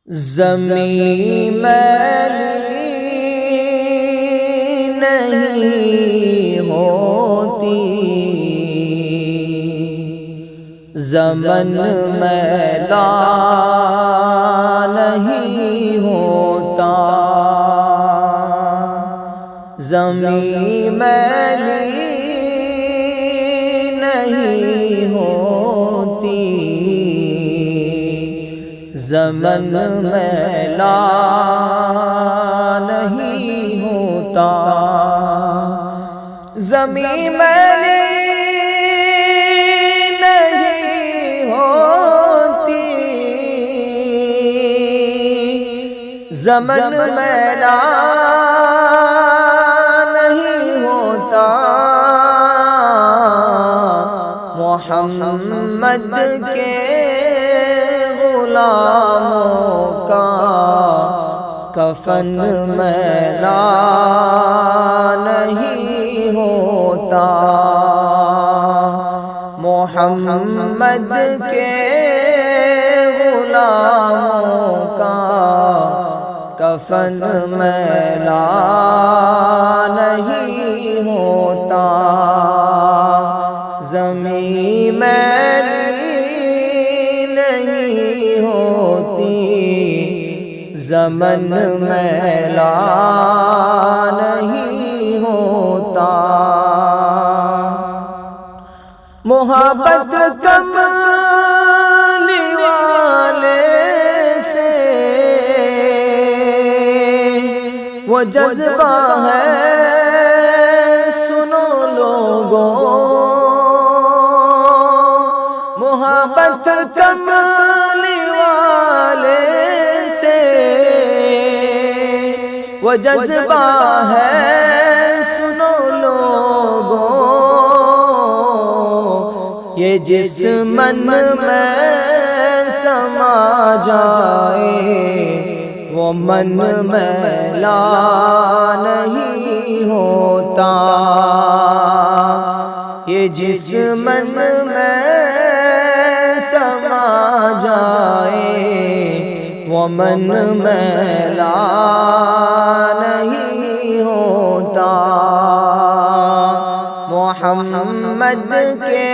زمین میلی نہیں ہوتی، زمن میلا نہیں ہوتا، زمین میلی نہیں ہوتی، زمن میلا نہیں ہوتا، زمین میلی نہیں ہوتی، زمن میلا نہیں ہوتا، محمد کے غلاموں کا کفن میلا نہیں ہوتا، محمد کے غلاموں کا کفن میلا نہیں ہوتا، زمین میلی نہیں ہوتی، زمن میلا نہیں ہوتا، محبت کملی والے سے وہ جذبہ ہے، سنو لوگوں، محبت کملی والے سے وہ جذبہ ہے، سنو لوگوں، یہ جس من میں سما جائے وہ من میلا نہیں ہوتا، یہ جس من میں سما جائے وہ من میلا نہیں ہوتا، محمد کے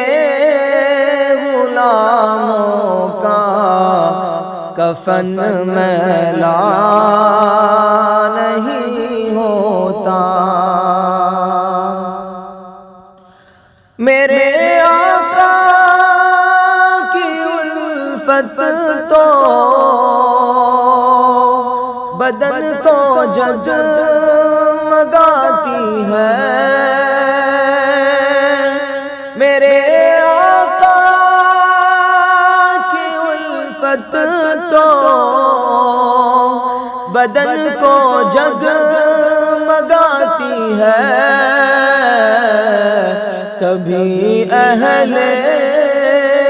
غلاموں کا کفن میلا نہیں ہوتا، میرے آقا کی الفت تو بدن کو جگمگاتی ہے، میرے آقا کی الفت تو بدن کو جگمگاتی ہے، کبھی اہل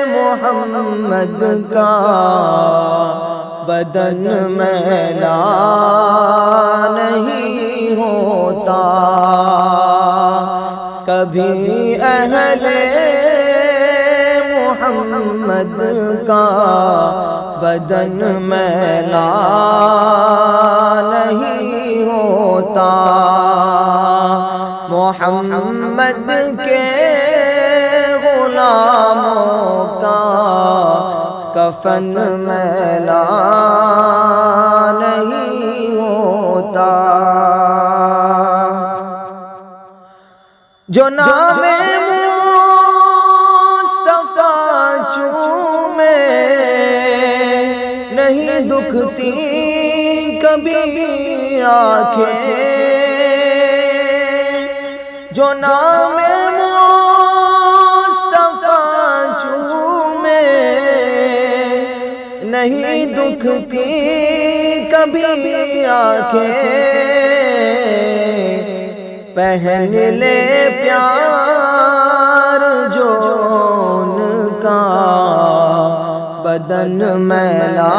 محمد کا بدن میلا نہیں ہوتا، کبھی اہل محمد کا بدن میلا نہیں ہوتا، محمد کے غلاموں کا کفن میلا نہیں ہوتا، جو نام مصطفیٰ چومے نہیں دکھتی کبھی آنکھیں، جو نام مصطفیٰ چومے نہیں دکھتی کبھی آنکھیں، پہن لے پیار جو ان کا بدن میلا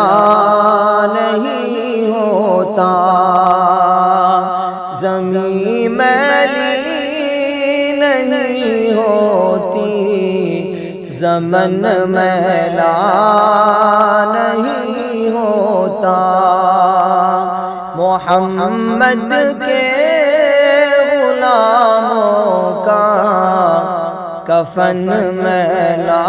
نہیں ہوتا، زمین میلی نہیں ہوتی، زمن میلا نہیں ہوتا، ہوتا محمد کے غلاموں کا کفن میلا